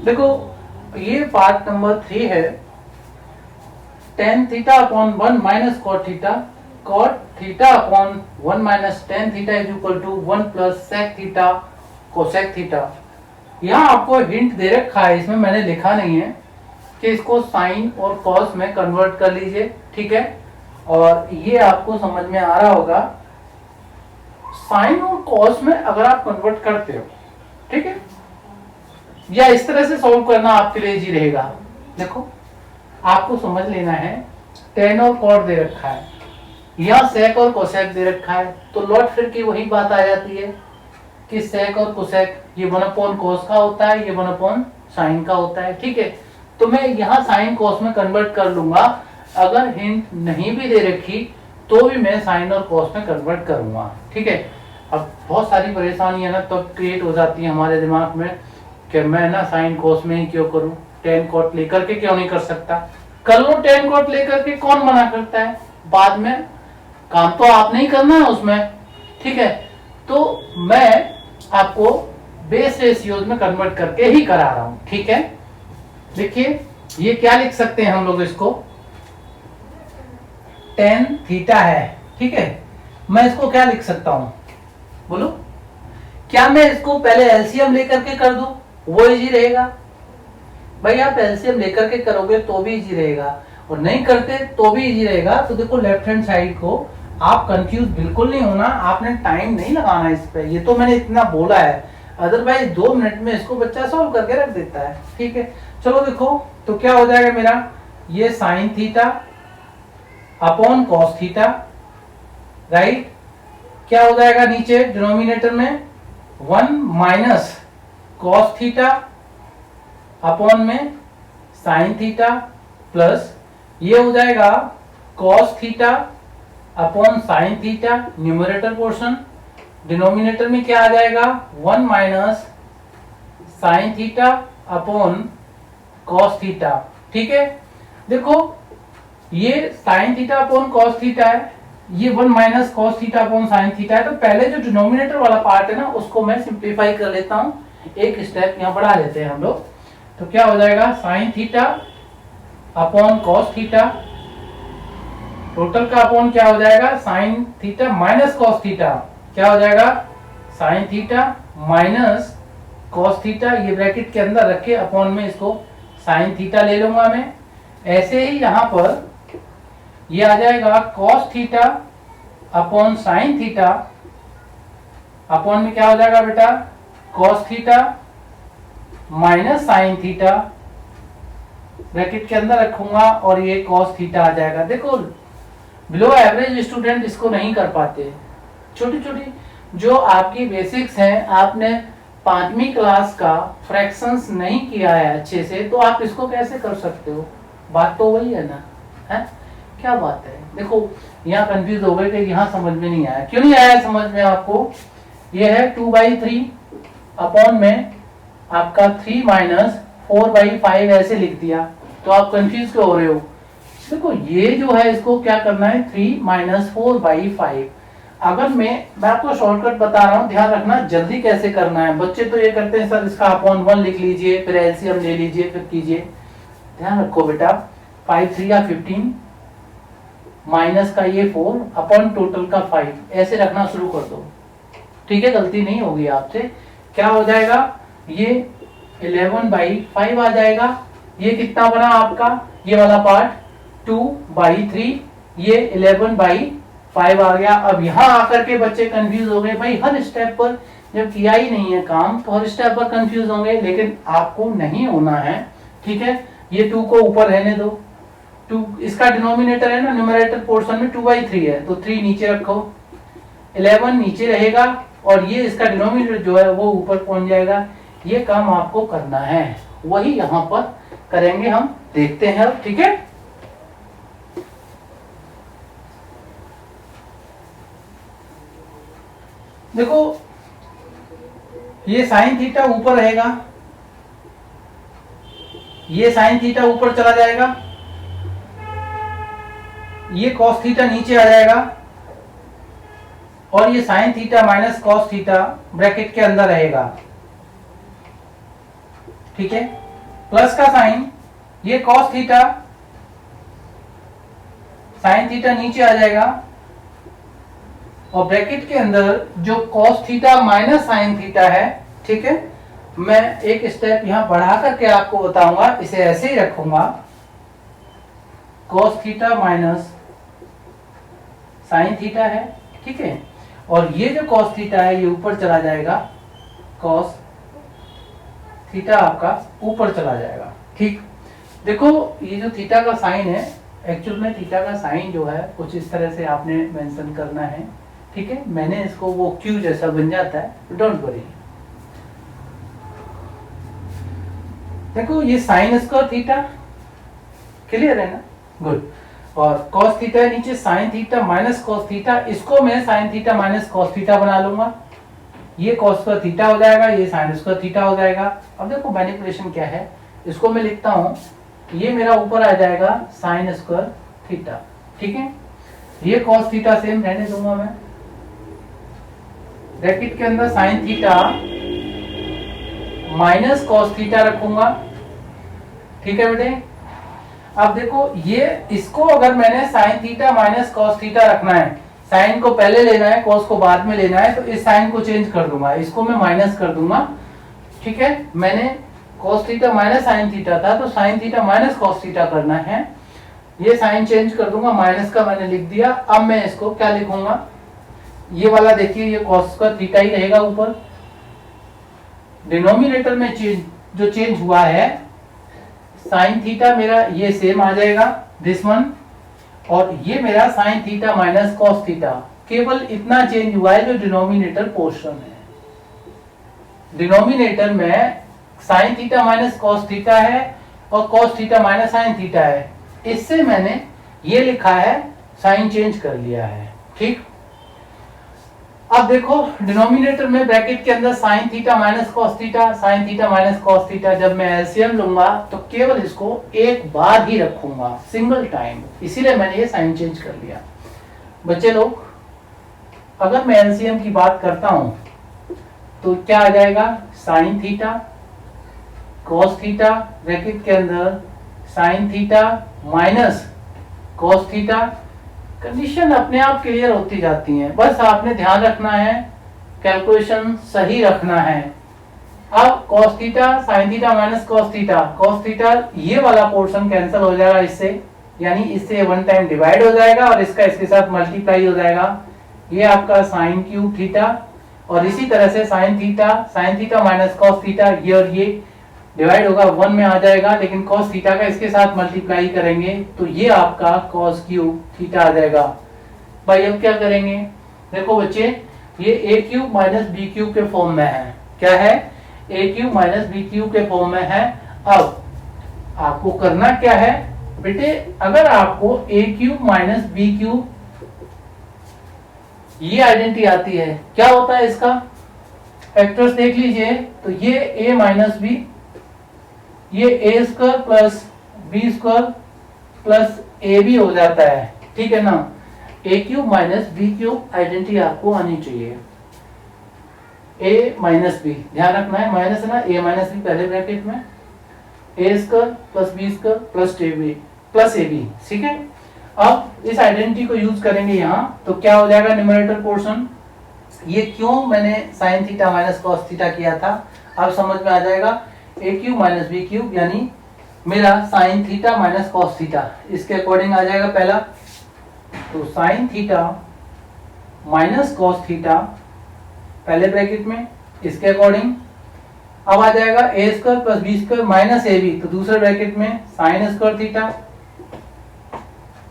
देखो ये part number 3 है। tan theta upon 1 minus cot theta, cot theta upon 1 minus tan theta is equal to 1 plus sec theta cosec theta. यहाँ आपको hint दे रखा है, इसमें मैंने लिखा नहीं है कि इसको साइन और कॉस में कन्वर्ट कर लीजिए, ठीक है। और ये आपको समझ में आ रहा होगा, साइन और कॉस में अगर आप कन्वर्ट करते हो, ठीक है, या इस तरह से सॉल्व करना आपके लिए इजी रहेगा। देखो आपको समझ लेना है, टेन और कॉट दे रखा है, यहाँ सेक और कोसेक दे रखा है, तो लौट फिर की वही बात आ जाती है कि सेक और कोसेक ये 1 अपॉन कॉस का होता है, ये 1 अपॉन साइन का होता है, ठीक है। तो मैं यहाँ साइन कॉस में कन्वर्ट कर लूंगा। अगर हिंट नहीं भी दे रखी तो भी मैं साइन और कॉस में कन्वर्ट करूंगा, ठीक है। अब बहुत सारी परेशानियां ना तब क्रिएट हो जाती है हमारे दिमाग में कि मैं ना साइन कॉस में ही क्यों करूं, टेन कॉट लेकर के क्यों नहीं कर सकता। कर लो टेन कॉट लेकर के, कौन मना करता है। बाद में काम तो आपने ही करना है उसमें, ठीक है। तो मैं आपको बेस रेशियोज में कन्वर्ट करके ही करा रहा हूं, ठीक है। देखिए ये क्या लिख सकते हैं हम लोग, इसको tan थीटा है, ठीक है। मैं इसको क्या लिख सकता हूं, बोलो। क्या मैं इसको पहले एलसीएम लेकर के कर दूं, वो इजी रहेगा। भाई आप एलसीएम लेकर के करोगे तो भी इजी रहेगा, और नहीं करते तो भी इजी रहेगा। तो देखो लेफ्ट हैंड साइड को आप कंफ्यूज बिल्कुल नहीं होना, आपने टाइम नहीं लगाना इस पे, ये तो मैंने इतना बोला है। अदरवाइज 2 मिनट में इसको बच्चा सॉल्व करके रख देता है, ठीक है। चलो देखो तो क्या हो जाएगा मेरा, ये sine theta upon cos theta, right. क्या हो जाएगा नीचे डिनोमिनेटर में 1 माइनस कॉस थीटा अपॉन में साइन थीटा, प्लस ये हो जाएगा cos theta upon sine theta numerator portion, denominator में क्या आ जाएगा 1 minus sine theta upon cos theta, ठीक है। देखो ये sine theta upon cos theta है, ये 1 minus cos theta upon sine theta है। तो पहले जो डिनोमिनेटर वाला पार्ट है ना उसको मैं सिंप्लीफाई कर लेता हूं, एक स्टेप यहां बढ़ा लेते हैं हम लोग। तो क्या हो जाएगा sine theta upon cos theta, total का अपॉन क्या हो जाएगा sine theta minus cos theta, क्या हो जाएगा sine theta minus cos theta, ये ब्रैकेट के अंदर रखे अपॉन में इसको साइन थीटा ले लूंगा मैं। ऐसे ही यहां पर ये आ जाएगा cos theta upon sine theta, upon में क्या हो जाएगा बेटा cos theta minus sine theta, bracket के अंदर रखूंगा और ये कॉस थीटा आ जाएगा। देखो बिलो एवरेज स्टूडेंट इसको नहीं कर पाते, छोटी छोटी जो आपकी बेसिक्स हैं, आपने 5वीं क्लास का फ्रैक्शंस नहीं किया है अच्छे से, तो आप इसको कैसे कर सकते हो। बात तो वही है ना, है क्या बात है। देखो यहाँ कंफ्यूज हो गए कि यहाँ समझ में नहीं आया, क्यों नहीं आया समझ में आपको। ये है 2/3 अपॉन में आपका 3 माइनस 4/5 ऐसे लिख दिया, तो आप कंफ्यूज क्यों हो रहे हो। देखो ये जो है इसको क्या करना है 3 माइनस 4/5। अगर मैं आपको शॉर्टकट बता रहा हूँ, ध्यान रखना जल्दी कैसे करना है। बच्चे तो ये करते हैं सर इसका अपॉन 1 लिख लीजिए, फिर एलसीएम ले लीजिए, फिर कीजिए। ध्यान रखो बेटा 5 3 या 15 माइनस का ये 4 अपॉन टोटल का 5 ऐसे रखना शुरू कर दो, ठीक है। गलती नहीं होगी आपसे। क्या हो जाएगा ये 11/5 आ जाएगा। ये कितना बना आपका ये वाला पार्ट 2/3, ये 11/5 आ गया। अब यहाँ आकर के बच्चे कंफ्यूज हो गए, भाई हर स्टेप पर जब किया ही नहीं है काम तो हर स्टेप पर कंफ्यूज होंगे, लेकिन आपको नहीं होना है, ठीक है। ये 2 को ऊपर रहने दो, 2 इसका डिनोमिनेटर है ना, न्यूमरेटर पोर्शन में 2/3 है, तो 3 नीचे रखो, 11 नीचे रहेगा, और ये इसका डिनोमिनेटर जो है वो ऊपर पहुंच जाएगा। ये काम आपको करना है, वही यहाँ पर करेंगे हम, देखते हैं अब, ठीक है। देखो ये साइन थीटा ऊपर रहेगा, ये साइन थीटा ऊपर चला जाएगा, ये कॉस थीटा नीचे आ जाएगा, और ये sine theta minus cos theta bracket के अंदर रहेगा, ठीक है। प्लस का साइन, ये कॉस थीटा, साइन थीटा नीचे आ जाएगा, और ब्रैकेट के अंदर जो cos theta minus sine theta है, ठीक है, मैं एक स्टेप यहां बढ़ा करके आपको बताऊंगा, इसे ऐसे ही रखूंगा, cos theta minus sine theta है, ठीक है, और ये जो कॉस थीटा है ये ऊपर चला जाएगा, कॉस थीटा आपका ऊपर चला जाएगा, ठीक। देखो ये जो थीटा का साइन है, एक्चुअल में थीटा का साइन जो है कुछ इस तरह से आपने मेंशन करना है, ठीक है, मैंने इसको वो क्यू जैसा बन जाता है, डोंट वरी। देखो ये साइन स्क्वायर थीटा, क्लियर है ना, गुड, और कॉस थीटा है नीचे, sign theta minus cos theta, इसको मैं sign theta minus cos theta बना लूंगा, ये कॉस स्क्वायर थीटा हो जाएगा, ये साइन स्क्वायर थीटा हो जाएगा। अब देखो मैनिपुलेशन क्या है, इसको मैं लिखता हूं, ये मेरा ऊपर आ जाएगा साइन स्क्वायर थीटा, ठीक है, ये कॉस थीटा सेम रहने दूंगा मैं, ब्रैकेट के अंदर sine theta minus cos theta रखूंगा, ठीक है बेटे। अब देखो ये इसको अगर मैंने sine theta minus cos theta रखना है, साइन को पहले लेना है, कॉस को बाद में लेना है, तो इस साइन को चेंज कर दूंगा, इसको मैं माइनस कर दूंगा, ठीक है, मैंने cos theta minus sine theta था, तो sine theta minus cos theta करना है, ये साइन चेंज कर दूंगा, माइनस का मैंने लिख दिया। अब मैं इसको क्या लिखूंगा, ये वाला देखिए, ये कॉस का थीटा ही रहेगा ऊपर, डिनोमिनेटर में जो चेंज हुआ है साइन थीटा मेरा ये सेम आ जाएगा, दिस वन, और ये मेरा sine theta minus cos theta, केवल इतना चेंज हुआ है जो डिनोमिनेटर पोर्शन है। डिनोमिनेटर में sign theta minus cos theta है और cos theta minus sine theta है, इससे मैंने ये लिखा है, साइन चेंज कर लिया है, ठीक। अब देखो डिनोमिनेटर में ब्रैकेट के अंदर sine theta minus cos theta, sign theta minus cos theta, जब मैं एलसीएम लूंगा तो केवल इसको एक बार ही रखूंगा, सिंगल टाइम, इसीलिए मैंने ये साइन चेंज कर लिया। बच्चे लोग अगर मैं एलसीएम की बात करता हूं तो क्या आ जाएगा, sine theta cos theta, bracket के अंदर sine theta minus cos theta, condition अपने आप क्लियर होती जाती है, बस आपने ध्यान रखना है, कैलकुलेशन सही रखना है। अब cos theta sin theta minus cos theta, ये वाला पोर्शन कैंसिल हो जाएगा इससे, यानी इससे वन टाइम डिवाइड हो जाएगा और इसका इसके साथ मल्टीप्लाई हो जाएगा, ये आपका साइन क्यूब थीटा, और इसी तरह से sin theta minus cos theta, ये और ये डिवाइड होगा, वन में आ जाएगा, लेकिन cos थीटा का इसके साथ मल्टीप्लाई करेंगे तो ये आपका cos क्यूब थीटा आ जाएगा। भाई अब क्या करेंगे, देखो बच्चे ये a cube minus B cube के फॉर्म में है, क्या है, a cube minus B cube के फॉर्म में है। अब आपको करना क्या है बेटे, अगर आपको a cube minus B cube ये आइडेंटिटी आती है, क्या होता है इसका फैक्टर्स देख लीजिए, तो ये a माइनस बी, ये A square plus B square plus A B हो जाता है, ठीक है ना। A cube minus B cube identity आपको आनी चाहिए, ए माइनस बी, ध्यान रखना है, माइनस है ना, ए माइनस बी पहले ब्रैकेट में, A square plus B square plus A B, ठीक है। अब इस आइडेंटिटी को यूज करेंगे यहाँ, तो क्या हो जाएगा न्यूमरेटर पोर्शन, ये क्यों मैंने sine theta minus cos theta किया था, अब समझ में आ जाएगा। A cube minus B cube यानी मेरा sine theta minus cos theta, इसके अकॉर्डिंग आ जाएगा पहला, तो sine theta minus cos theta पहले ब्रैकेट में, इसके अकॉर्डिंग अब आ जाएगा A square plus B square minus A B, तो दूसरे ब्रैकेट में sine square theta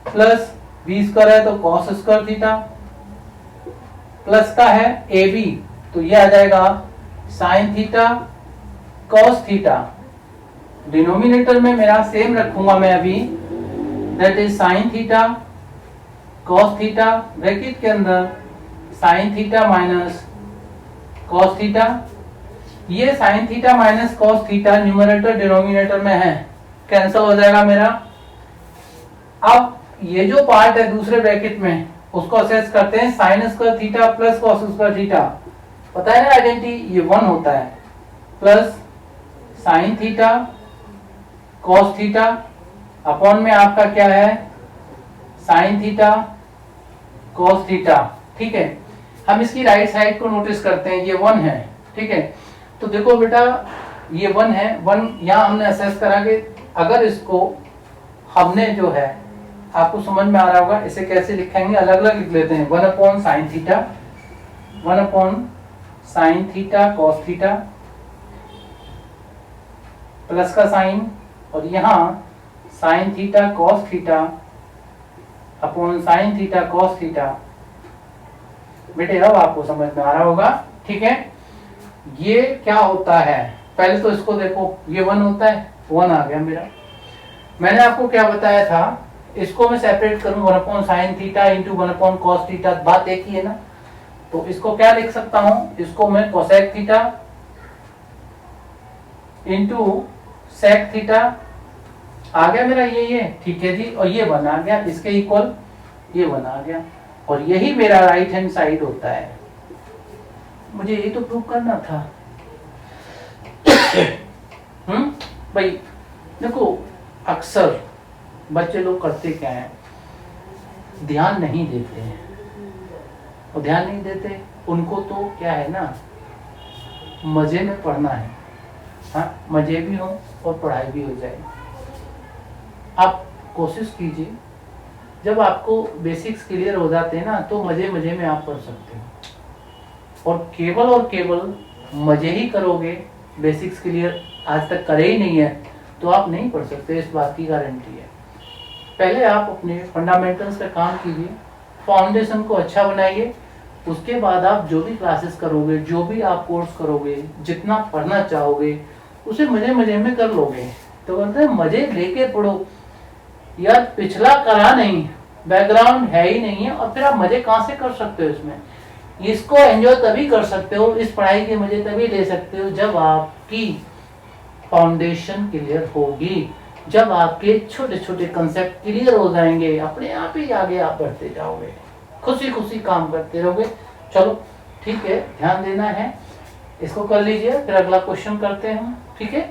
plus B square है तो कॉस स्क्वायर थीटा, प्लस का है ए बी, तो ये आ जाएगा sine theta cos theta, denominator में मेरा सेम रखूंगा मैं अभी, that is sine theta cos theta, bracket के अंदर sine theta minus cos theta, ये sine theta minus cos theta numerator denominator में है, कैंसिल हो जाएगा मेरा। अब ये जो पार्ट है दूसरे ब्रैकेट में उसको असेस करते हैं, sign square theta plus cos square theta, पता है ना आइडेंटिटी, ये वन होता है, plus sign theta cos theta upon में आपका क्या है साइन थीटा कॉस थीटा। ठीक है, हम इसकी राइट साइड को नोटिस करते हैं, ये 1 है। ठीक है, तो देखो बेटा ये 1 है, 1 यहाँ हमने असेस करा कि अगर इसको हमने जो है, आपको समझ में आ रहा होगा इसे कैसे लिखेंगे, अलग अलग लिख लेते हैं। 1 upon sine theta, 1 upon sine theta cos theta plus का साइन, और यहाँ sign theta cos theta upon sine theta cos theta. बेटे अब आपको समझ में आ रहा होगा। ठीक है, ये क्या होता है, पहले तो इसको देखो, ये 1 होता है, 1 आ गया मेरा। मैंने आपको क्या बताया था, इसको मैं सेपरेट करूं 1 upon sine theta into 1 upon cos theta, बात एक ही है ना। तो इसको क्या लिख सकता हूं, इसको मैं cosec theta into sec theta, आ गया मेरा ये। ठीक है जी, और ये बना गया इसके इक्वल, ये बना गया, और यही मेरा राइट हैंड साइड होता है। मुझे ये तो प्रूव करना था। भाई देखो, अक्सर बच्चे लोग करते क्या है, ध्यान नहीं देते हैं, और ध्यान नहीं देते, उनको तो क्या है ना, मजे में पढ़ना है। हाँ, मजे भी हो और पढ़ाई भी हो जाए। आप कोशिश कीजिए, जब आपको बेसिक्स क्लियर हो जाते हैं ना, तो मजे मजे में आप पढ़ सकते हो। और केवल मजे ही करोगे, बेसिक्स क्लियर आज तक करे ही नहीं है, तो आप नहीं पढ़ सकते, इस बात की गारंटी है। पहले आप अपने फंडामेंटल्स पे काम कीजिए, फाउंडेशन को अच्छा बनाइए, उसके बाद आप जो भी क्लासेस करोगे, जो भी आप कोर्स करोगे, जितना पढ़ना चाहोगे, उसे मजे मजे में कर लोगे। तो बोलते हैं मजे लेके पढ़ो यार, पिछला करा नहीं, बैकग्राउंड है ही नहीं है, और फिर आप मजे कहाँ से कर सकते हो इसमें। इसको एंजॉय तभी कर सकते हो, इस पढ़ाई के मजे तभी ले सकते हो जब आपकी फाउंडेशन क्लियर होगी, जब आपके छोटे छोटे कंसेप्ट क्लियर हो जाएंगे, अपने आप ही आगे आप बढ़ते जाओगे, खुशी खुशी काम करते रहोगे। चलो ठीक है, ध्यान देना है, इसको कर लीजिए, फिर अगला क्वेश्चन करते हैं हम। ठीक है।